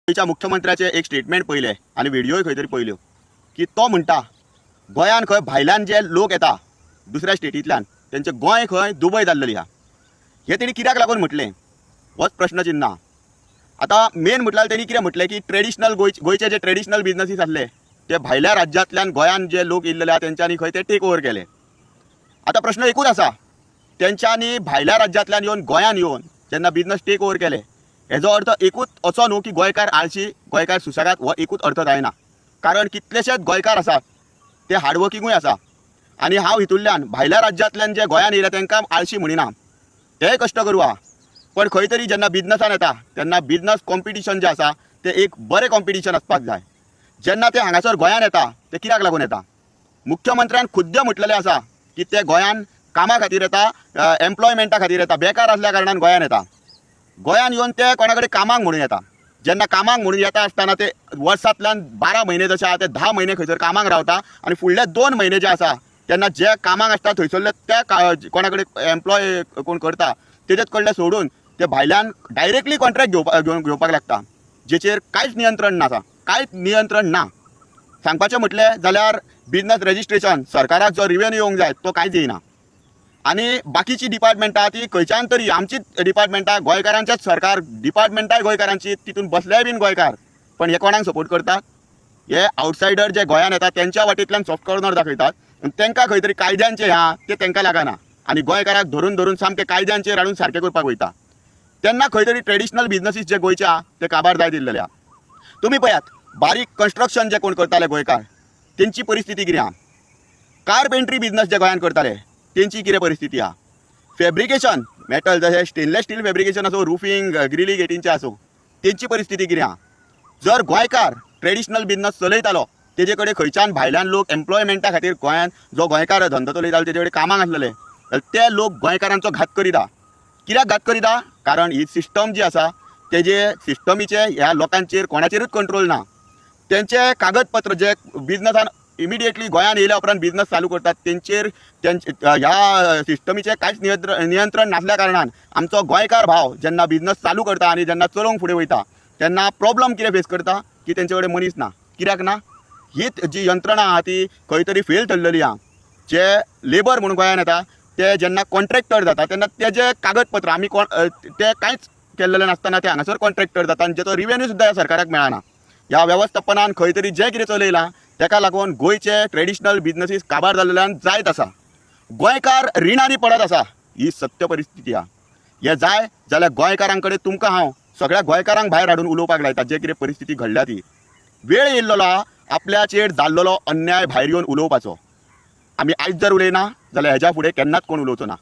गोयच्या मुख्यमंत्र्याचे एक स्टेटमेंट पयले आनी व्हिडियोय खंय तरी पयल्यो की तो म्हणटा गोंयान खंय भायल्यान जे लोक येता दुसऱ्या स्टेटींतल्यान तेंचे गोंय खंय दुबय जाल्लेली आहा। हे तेणी कित्याक लागून म्हटलें होच प्रश्नचिन्ह। आतां मेन म्हटल्यार तेणी कितें म्हटलें की ट्रेडिशनल गोंयचे जे ट्रेडिशनल बिजनसीस आसले ते भायल्या राज्यांतल्यान गोंयान जे लोक येयल्ले आहा तेंच्यांनी खंय ते टेक ओवर केले। आतां प्रश्न एकूच आसा, तेंच्यांनी भायल्या राज्यांतल्यान येवन गोंयान येवन जेन्ना बिजनस टेक ओवर केले हेजो अर्थ एकूच असो न्हू की गोंयकार आळशी गोंयकार सुशेगाद हो एकूच अर्थ जायना। कारण कितलेशेच गोंयकार आसात ते हार्डवर्किंगूय आसा आनी हांव हितूंतल्यान भायल्या राज्यांतल्यान जे गोंयान येयले तांकां आळशी म्हणिना, तेय कश्ट करूं आहा। पण खंय तरी जेन्ना बिजनसान येता तेन्ना बिजनस कॉम्पिटिशन जे आसा ते एक बरें कॉम्पिटिशन आसपाक जाय। जेन्ना ते हांगासर गोंयान येता ते कित्याक लागून येता? मुख्यमंत्र्यान खुद्द म्हटलेलें आसा की ते गोंयान कामा खातीर येता, एम्प्लॉयमेंटा खातीर येता, बेकार आसल्या कारणान गोंयान येता। गोंयान येवन ते कोणा कडेन कामाक म्हणून येता। जेन्ना कामाक म्हणून येता आसतना ते वर्सांतल्यान 12 म्हयने जशे आहा ते 10 म्हयने खंयसर कामाक रावता आनी फुडले 2 म्हयने जे आसा तेन्ना जे कामाक आसता थंयसरले ते कोणा कडेन एम्प्लॉय कोण करता तेजेच कडले सोडून ते भायल्यान डायरेक्टली कॉन्ट्रॅक्ट घेवपाक लागता, जेचेर कांयच नियंत्रण नासा, कांयच नियंत्रण ना। सांगपाचें म्हटलें जाल्यार बिजनस रजिस्ट्रेशन सरकाराक जो रिवेन्यू येवंक जाय तो कांयच येयना आनी बाकीची डिपार्टमेंटां ती खंयच्यान तरी आमचीच डिपार्टमेंटां गोंयकारांचेच सरकार डिपार्टमेंटाय गोंयकारांची तितून बसलेय बीन गोंयकार, पण हे कोणाक सपोर्ट करतात? हे आउटसायडर जे गोंयान येतात तेंच्या वाटेंतल्यान सॉफ्ट कॉर्नर दाखयतात आनी तांकां खंय तरी कायद्यांचें ह्या ते तांकां लागना आनी गोंयकाराक धरून धरून सामके कायद्यांचेर हाडून सारकें करपाक वयता। तेन्ना खंय तरी ट्रेडिशनल बिजनसीस जे गोंयचे आहा ते काबार जाय दिल्लेले आहा। तुमी पळयात बारीक कन्स्ट्रक्शन जे कोण करताले गोंयकार तेंची परिस्थिती कितें आहा? कारपेंट्री बिजनस जे गोंयान करताले तेंची कितें परिस्थिती आहा? फॅब्रिकेशन मेटल जशें स्टेनलेस स्टील फॅब्रिकेशन आसूं, रुफींग ग्रिली गेटींचे आसूं, तेंची परिस्थिती कितें आहा? जर गोंयकार ट्रेडिशनल बिजनस चलयतालो तेजे कडेन खंयच्यान भायल्यान लोक एम्प्लॉयमेंटा खातीर गोंयान जो गोंयकार धंदो चलयतालो तेजे कडेन कामाक आसलेले ते लोक गोंयकारांचो घात करिता। कित्याक घात करिता? कारण ही सिस्टम जी आसा तेजे सिस्टमीचे ह्या लोकांचेर कोणाचेरूच कंट्रोल ना। तेंचे कागदपत्र जे बिजनसान इमिडिएटली गोंयान येयल्या उपरांत बिजनस चालू करतात तेंचेर ह्या सिस्टमीचे कांयच नियंत्रण नासल्या कारणान आमचो गोंयकार भाव जेन्ना बिजनस चालू करता आनी जेन्ना चलोवंक फुडें वयता तेन्ना प्रॉब्लम कितें फेस करता की तेंचे कडेन मनीस ना। कित्याक ना? हीच जी यंत्रणा आहा ती खंय तरी फेल थरलेली आहा। जे लेबर म्हणून गोंयान येता ते जेन्ना कॉन्ट्रॅक्टर जाता तेन्ना तेजे कागदपत्र आमी ते कांयच केल्लेले नासतना ते हांगासर कॉन्ट्रॅक्टर जाता आनी जेचो रिवेन्यू सुद्दां ह्या सरकाराक मेळना। ह्या वेवस्थापनान खंय तरी जें कितें चलयलां तेका लागून गोंयचे ट्रेडिशनल बिजनसीस काबार जाल्ल्यान जायत आसा। गोंयकार रिणांनी पडत आसा, ही सत्य परिस्थिती आहा। हे जाय जाल्यार गोंयकारां कडेन तुमकां हांव सगळ्या गोंयकारांक भायर हाडून उलोवपाक लायता जे कितें परिस्थिती घडल्या ती। वेळ येयल्लो आहा आपल्याचेर जाल्लो अन्याय भायर येवन उलोवपाचो। आमी आयज जर उलयना जाल्यार हेज्या फुडें केन्नाच कोण उलोवचो ना।